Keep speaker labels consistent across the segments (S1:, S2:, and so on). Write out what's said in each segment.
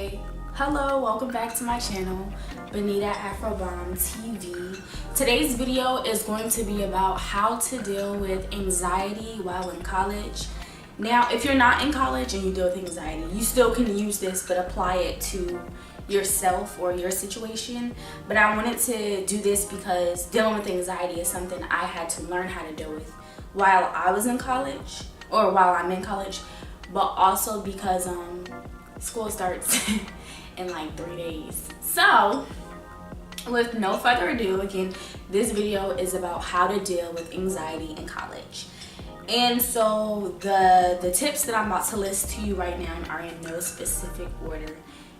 S1: Hi, hello, welcome back to my channel, BonitaAfroBombTV. Today's video is going to be about how to deal with anxiety while in college. Now, if you're not in college and you deal with anxiety, you still can use this but apply it to yourself or your situation. But I wanted to do this because dealing with anxiety is something I had to learn how to deal with while I was in college, or while I'm in college, but also because school starts in like 3 days. So with no further ado, again, this video is about how to deal with anxiety in college. And so the tips that I'm about to list to you right now are in no specific order.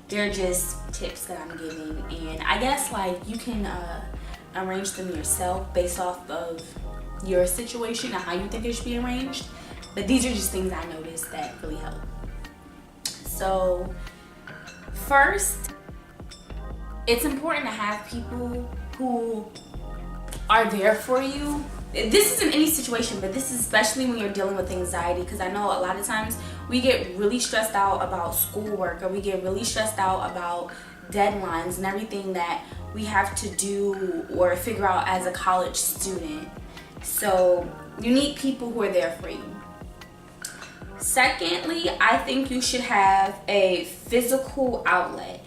S1: They're just tips that I'm giving, and I guess like you can arrange them yourself based off of your situation and how you think it should be arranged. But these are just things I noticed that really help. So first, it's important to have people who are there for you. This is in any situation, but this is especially when you're dealing with anxiety, because I know a lot of times we get really stressed out about schoolwork, or we get really stressed out about deadlines and everything that we have to do or figure out as a college student. So you need people who are there for you. Secondly, I think you should have a physical outlet.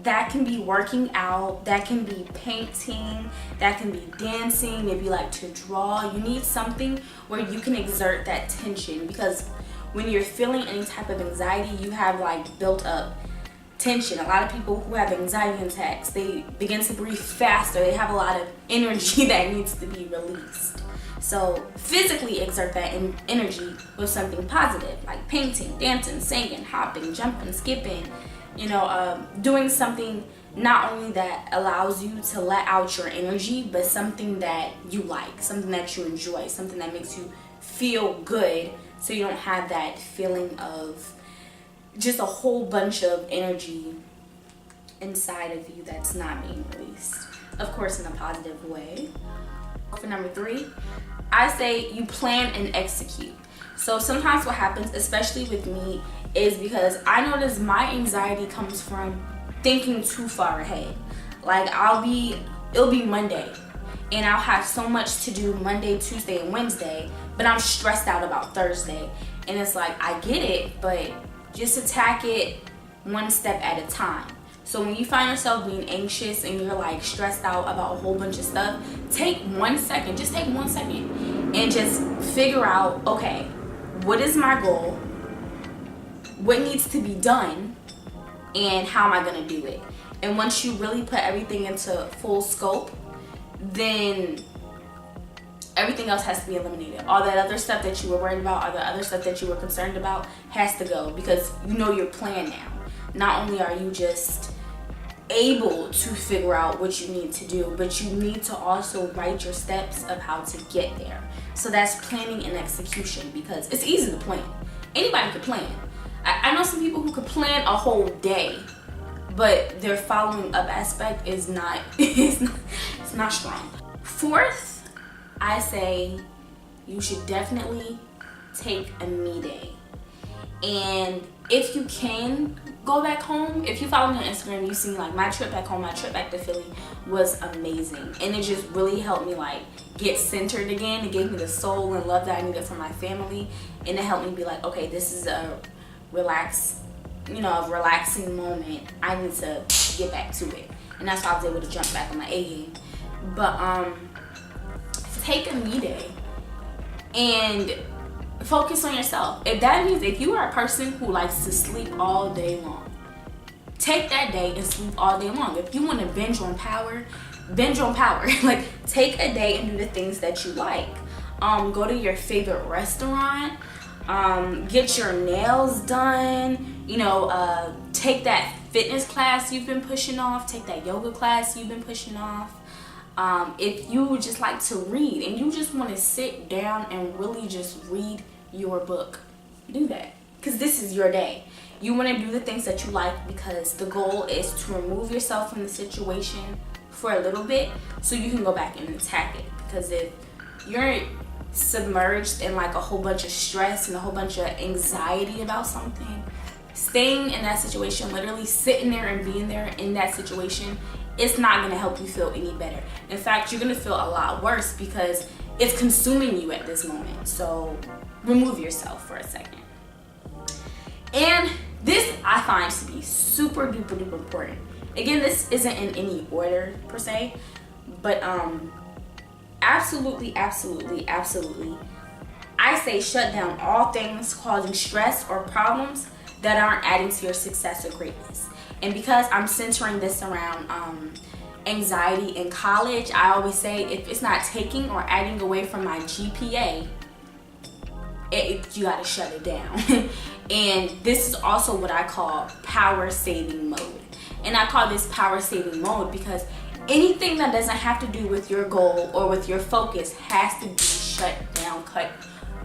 S1: That can be working out, that can be painting, that can be dancing, maybe you like to draw. You need something where you can exert that tension, because when you're feeling any type of anxiety, you have like built up tension. A lot of people who have anxiety attacks, they begin to breathe faster. They have a lot of energy that needs to be released. So physically exert that energy with something positive, like painting, dancing, singing, hopping, jumping, skipping, doing something not only that allows you to let out your energy, but something that you like, something that you enjoy, something that makes you feel good, so you don't have that feeling of just a whole bunch of energy inside of you that's not being released. Of course, in a positive way. For number 3, I say you plan and execute. So sometimes what happens, especially with me, is because I notice my anxiety comes from thinking too far ahead. Like it'll be Monday, and I'll have so much to do Monday, Tuesday, and Wednesday, but I'm stressed out about Thursday. And it's like, I get it, but just attack it one step at a time. So when you find yourself being anxious and you're like stressed out about a whole bunch of stuff, take 1 second, just take 1 second and just figure out, okay, what is my goal? What needs to be done? And how am I gonna do it? And once you really put everything into full scope, then everything else has to be eliminated. All that other stuff that you were worried about, all the other stuff that you were concerned about has to go, because you know your plan now. Not only are you just able to figure out what you need to do, but you need to also write your steps of how to get there. So that's planning and execution, because it's easy to plan. Anybody could plan. I know some people who could plan a whole day, but their following up aspect is not it's not strong. 4th, I say you should definitely take a me day. And if you can go back home, if you follow me on Instagram, you see like my trip back home, my trip back to Philly was amazing. And it just really helped me like get centered again. It gave me the soul and love that I needed from my family. And it helped me be like, okay, this is a relaxing moment. I need to get back to it. And that's why I was able to jump back on my A game. But take a me day and focus on yourself. If that means, if you are a person who likes to sleep all day long, take that day and sleep all day long. If you want to binge on power. Like, take a day and do the things that you like. Go to your favorite restaurant, get your nails done, take that fitness class you've been pushing off, take that yoga class you've been pushing off. If you just like to read and you just want to sit down and really just read your book, do that, because this is your day. You want to do the things that you like, because the goal is to remove yourself from the situation for a little bit so you can go back and attack it. Because if you're submerged in like a whole bunch of stress and a whole bunch of anxiety about something, staying in that situation, literally sitting there and being there in that situation, it's not going to help you feel any better. In fact, you're going to feel a lot worse because it's consuming you at this moment. So remove yourself for a second. And this I find to be super duper duper important. Again, this isn't in any order per se, but absolutely, I say shut down all things causing stress or problems that aren't adding to your success or greatness. And because I'm centering this around anxiety in college, I always say if it's not taking or adding away from my GPA, you gotta shut it down. And this is also what I call power saving mode. And I call this power saving mode because anything that doesn't have to do with your goal or with your focus has to be shut down, cut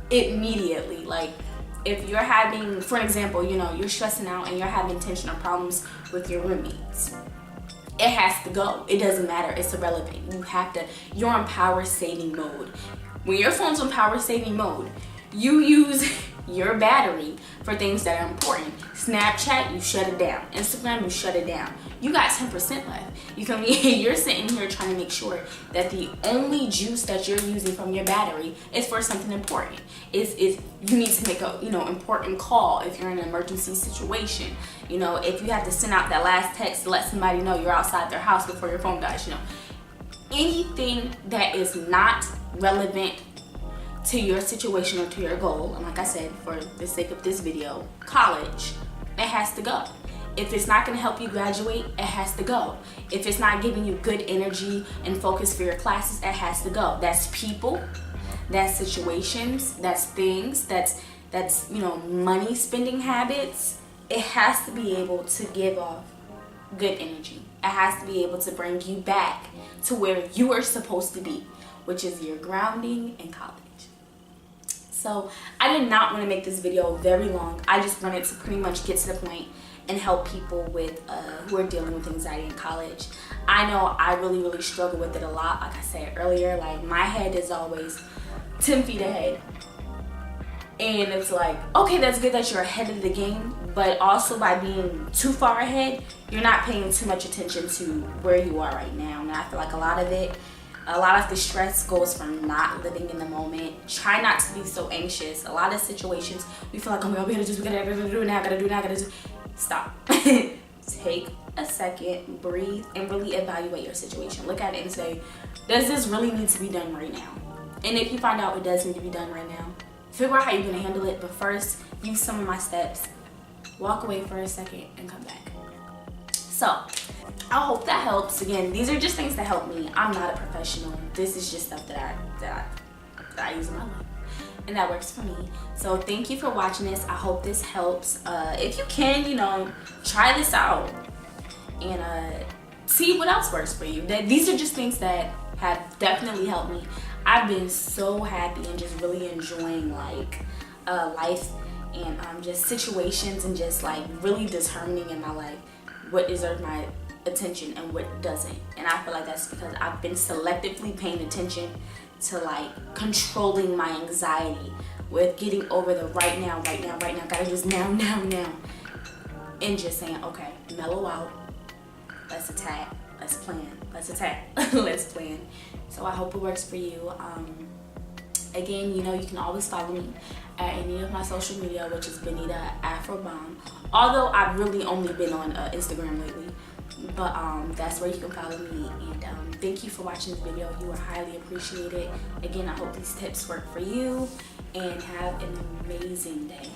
S1: immediately. Like if you're having, for example, you're stressing out and you're having tension or problems with your roommates, it has to go. It doesn't matter. It's irrelevant. You're on power saving mode. When your phone's on power saving mode, you use your battery for things that are important. Snapchat, you shut it down. Instagram, you shut it down. You got 10% left. You feel me? You're sitting here trying to make sure that the only juice that you're using from your battery is for something important. Is you need to make a important call if you're in an emergency situation. If you have to send out that last text to let somebody know you're outside their house before your phone dies. Anything that is not relevant to your situation or to your goal, and like I said, for the sake of this video, college, it has to go. If it's not going to help you graduate, it has to go. If it's not giving you good energy and focus for your classes, it has to go. That's people, that's situations, that's things, that's money spending habits. It has to be able to give off good energy. It has to be able to bring you back to where you are supposed to be, which is your grounding in college. So I did not want to make this video very long. I just wanted to pretty much get to the point and help people with who are dealing with anxiety in college. I know I really struggle with it a lot. Like I said earlier, like my head is always 10 feet ahead. And it's like, okay, that's good that you're ahead of the game, but also by being too far ahead, you're not paying too much attention to where you are right now. And I feel like a lot of the stress goes from not living in the moment. Try not to be so anxious. A lot of situations, we feel like, oh my God, we gotta do it now, gotta do it. Stop. Take a second, breathe, and really evaluate your situation. Look at it and say, does this really need to be done right now? And if you find out it does need to be done right now, figure out how you're gonna handle it. But first, use some of my steps. Walk away for a second and come back. So, I hope that helps. Again, these are just things that help me. I'm not a professional. This is just stuff that I use in my life, and that works for me. So thank you for watching this. I hope this helps. If you can, try this out and see what else works for you. These are just things that have definitely helped me. I've been so happy and just really enjoying life and just situations and just really determining in my life what deserves my attention and what doesn't. And I feel like that's because I've been selectively paying attention to controlling my anxiety with getting over the right now, gotta do this now, and just saying, okay, mellow out, let's attack, let's plan, let's attack, let's plan. So I hope it works for you. Again, you can always follow me at any of my social media, which is BonitaAfroBomb. Although I've really only been on Instagram lately, but that's where you can follow me. And thank you for watching this video. You are highly appreciated. Again, I hope these tips work for you, and have an amazing day.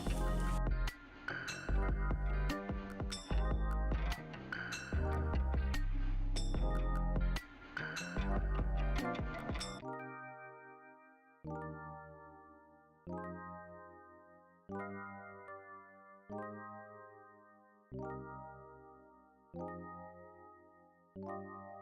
S1: Thank you.